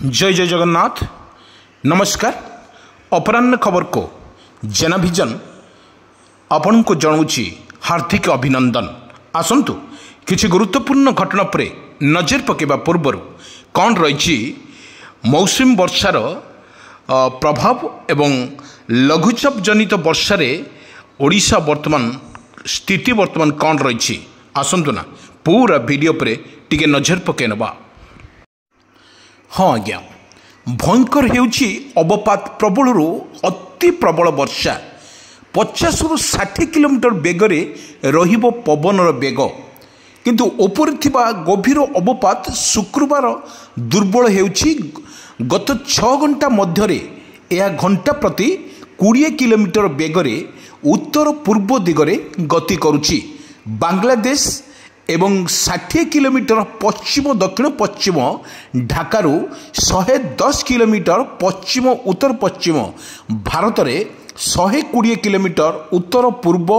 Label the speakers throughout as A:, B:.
A: जय जय जगन्नाथ। नमस्कार। अपराह्न खबर को जेनाभिजन आपण को जनाऊँगी हार्दिक अभिनंदन। आसतु किसी गुरुत्वपूर्ण घटना पर नजर पकेबा पूर्व कौन रही मौसुमी वर्षार प्रभाव एवं लघुचाप जनित वर्षार ओडिशा वर्तमान स्थिति वर्तमान कौन रही आसतु ना पूरा वीडियो पर टिके नजर पकई नवा। हाँ आज्ञा, भयंकर हेउछि अवपात प्रबल अति प्रबल वर्षा 50 ରୁ 60 किलोमीटर बेगरे रहिबो पवनर बेग, किंतु ऊपर थिबा गभीर अवपात शुक्रवार दुर्बल हेउछि। गत 6 घंटा मध्यरे यह घंटा प्रति 20 किलोमीटर बेगरे उत्तर पूर्व दिगरे गति करुछि। बांग्लादेश एवं 60 किलोमीटर पश्चिम दक्षिण पश्चिम ढाकारु 110 किलोमीटर पश्चिम उत्तर पश्चिम भारत में 120 किलोमीटर उत्तर पूर्व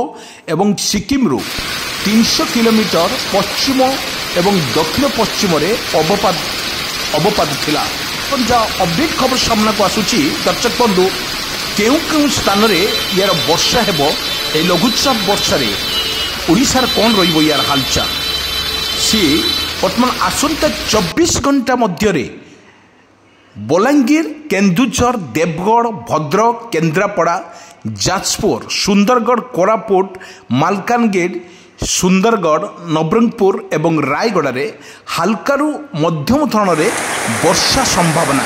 A: एवं सिक्किम रु 300 किलोमीटर पश्चिम एवं दक्षिण पश्चिम रे अवपात थिला। जहाँ अपडेट खबर सामना को आसुची दर्शक बंधु केउ केउ स्थान रे यार वर्षा हेबो। ए लघुचाप वर्षा रे ओडिशार कौन रहिबो यार हालचाल सी वर्तमान आसंता 24 घंटा मध्यरे बलांगीर, केन्दुझर, देवगढ़, भद्रक, केन्द्रापड़ा, जाजपुर, सुंदरगढ़, कोरापुट, मालकानगिरी, सुंदरगढ़, नवरंगपुर एवं रायगढ़ रे हल्कारु मध्यम धरण वर्षा संभावना।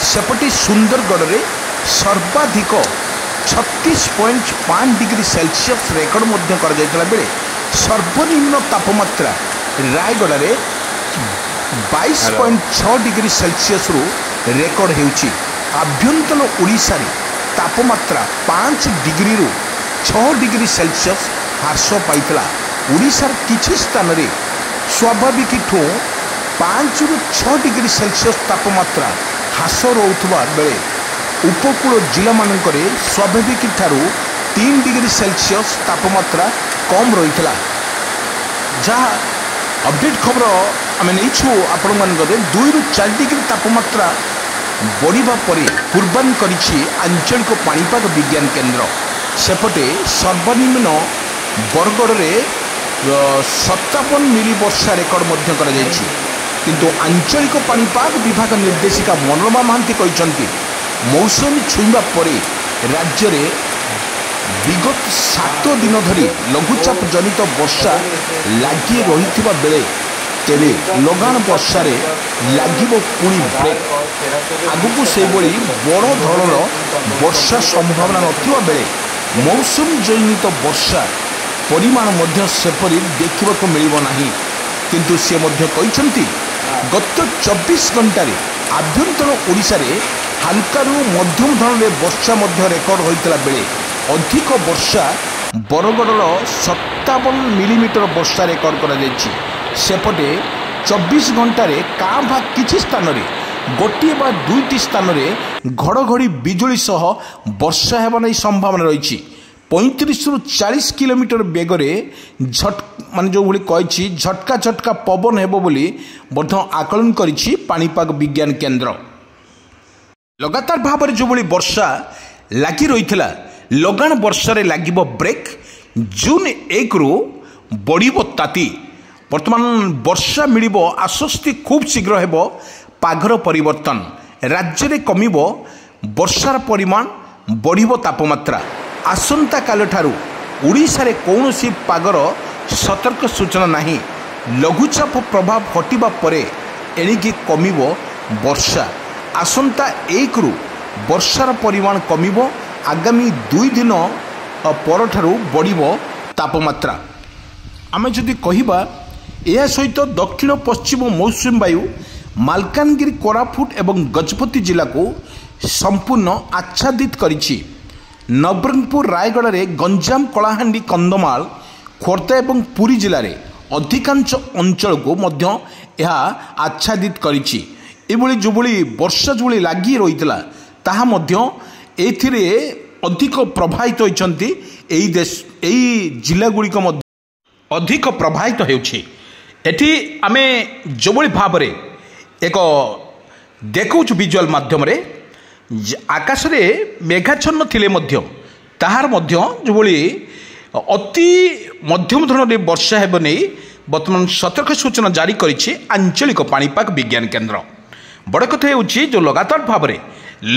A: सेपटे सुंदरगढ़ रे सर्वाधिक 36.5 डिग्री सेल्सियस रेकर्ड मध्य कर जायतला बेले सर्वनिम्न तापमात्रा रायगढ़ रे 22.6 डिग्री सेल्सियस रु रेकर्ड हेउछि। आभ्यंतर ओडिशा रे तापमात्रा 5 डिग्री रु 6 डिग्री सेल्सियस ह्रास पाइतला। ओडिशार किछि स्थान रे स्वाभाविक ठो 5 रु 6 डिग्री सेल्सियस तापमात्रा ह्रास रोथुवा बेले उपकूल जिला मानकरे स्वाभाविक ठारू 3 डिग्री सेल्सियस तापमात्रा कम रही। जहाँ अपडेट खबर आम नहीं आपण मान 2 रु 4 डिग्री तापमात्रा बढ़िबा परे पूर्वानुमान करिछि आंचलिक पाणीपाग विज्ञान केन्द्र। सेपटे सर्वनिम्न बरगढ़ रे 57 मिली वर्षा रेकर्ड मध्य करा जायछि। किंतु आंचलिक पाणीपाग विभाग निर्देशिका मनोरमा महांती कहिसंती मौसुमी छुईबा परे राज्य रे विगत 7 दिन धरी लघुचाप जनित वर्षा लगी रही बेले तेरे लगान वर्षा रे लागिबो पुणी ब्रेक। आगुकू से बड़ी बड़ धरण वर्षा संभावना नथिबा बेले मौसुमी जनित वर्षा परिमाण मध्य सेपरी देखा मिलिबो नाही। किंतु से मध्य कहिसंती गत 24 घंटे आभ्यंतर ओडिशा रे हल्कारु मध्यम धरण वर्षा मध्य रेकर्ड होइतला बेले अधिक वर्षा बरगढ़ 57 मिलीमीटर वर्षा रेकर्ड करा जायछि। सेपटे 24 घंटे काँ भा किछि स्थान रे गोटे बा दुईटी स्थान रे घड़घड़ी बिजुली सह वर्षा हेबा नै संभावना रही। 35 रु 40 किलोमीटर बेगरे मान जो भली कही झटका झटका पवन हेबो बोली बर्तमान आकलन करिछि पाणीपाग विज्ञान केन्द्र। लगातार भाव में जो भली वर्षा लगी रही लगान वर्षा रे लागिबो ब्रेक। जून 1 रु बढ़िबो ताती। वर्तमान वर्षा मिलिबो आश्वस्ति खूब शीघ्र हेबो। पागर परिवर्तन राज्य रे कमिबो वर्षार परिमाण बढ़िबो तापमात्रा। आसंता काल ठारू ओडिशा रे कौनसी पागर सतर्क सूचना नहीं। लघुचाप प्रभाव हटिबा परे एणिकी कमिबो वर्षा। आसंता 1 रु वर्षार परिमाण कमिबो। आगामी 2 दिन परठारू बढ़िबो तापमात्रा। आमे जदि कहिबा एहा सहित दक्षिण पश्चिम मौसुमी वायु मालकानगिरी, कोरापुट एवं गजपति जिला को संपूर्ण आच्छादित करिछि। नवरंगपुर, रायगढ़ रे गंजाम, कलाहांडी, कंधमाल, खोर्धा एवं पुरी जिले में अधिकांश अंचल को मध्य यह आच्छादित करिछि। एभली जो वर्षा जो लगी रही ताहा मध्य एथिरे अधिक प्रभावित होइछंती। एई देश एई जिला गुड़िक अधिक प्रभावित होउछि। एठी आमे जो भाव एक ଦେଖାଉଛୁ ଭିଜୁଆଲ୍ ମାଧ୍ୟମରେ ଆକାଶରେ ମେଘାଚ୍ଛନ୍ନ ଥିଲେ ମଧ୍ୟ ତାହାର ମଧ୍ୟ ଯେଭଳି ଅତି ମଧ୍ୟମ ଧରଣରେ ବର୍ଷା ହେବ ନେଇ ବର୍ତ୍ତମାନ ସତର୍କ ସୂଚନା ଜାରି କରିଛି ଆଞ୍ଚଳିକ ପାଣିପାଗ ବିଜ୍ଞାନ କେନ୍ଦ୍ର। ବଡ଼ କଥା ହେଉଛି ଯେଉଁ ଲଗାତାର ଭାବରେ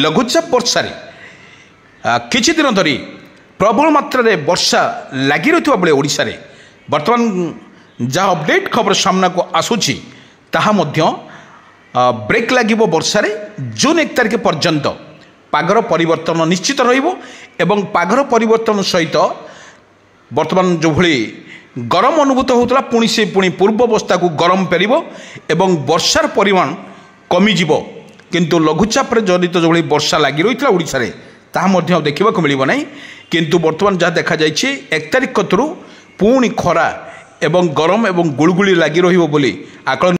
A: ଲଘୁଚାପ ବର୍ଷାରେ କିଛି ଦିନ ଧରି ପ୍ରବଳ ମାତ୍ରାରେ ବର୍ଷା ଲାଗି ରହିଥିବା ବେଳେ ଓଡ଼ିଶାରେ ବର୍ତ୍ତମାନ ଯାହା ଅପଡେଟ୍ ଖବର ସାମ୍ନାକୁ ଆସୁଛି ତାହା ମଧ୍ୟ ବ୍ରେକ୍ ଲାଗିବ ବର୍ଷାରେ। ଜୁନ୍ 1 ତାରିଖ ପର୍ଯ୍ୟନ୍ତ ପାଗର ପରିବର୍ତ୍ତନ ନିଶ୍ଚିତ ରହିବ ଏବଂ ପାଗର ପରିବର୍ତ୍ତନ ସହିତ ବର୍ତ୍ତମାନ ଯେଉଁଭଳି ଗରମ ଅନୁଭୂତ ହେଉଥିଲା ପୁଣି ପୂର୍ବ ଅବସ୍ଥାକୁ ଗରମ ଫେରିବ ଏବଂ ବର୍ଷାର ପରିମାଣ କମିଯିବ। କିନ୍ତୁ ଲଘୁଚାପରେ ଜନିତ ଯେଭଳି ବର୍ଷା ଲାଗି ରହିଥିଲା ଓଡ଼ିଶାରେ ତାହା ମଧ୍ୟ ଦେଖିବାକୁ ମିଳିବ ନାହିଁ। କିନ୍ତୁ ବର୍ତ୍ତମାନ ଯାହା ଦେଖାଯାଇଛି 1 ତାରିଖ କତରୁ ପୁଣି ଖରା ଏବଂ ଗରମ ଏବଂ ଗୁଳୁଗୁଳି ଲାଗି ରହିବ ବୋଲି ଆକଳନ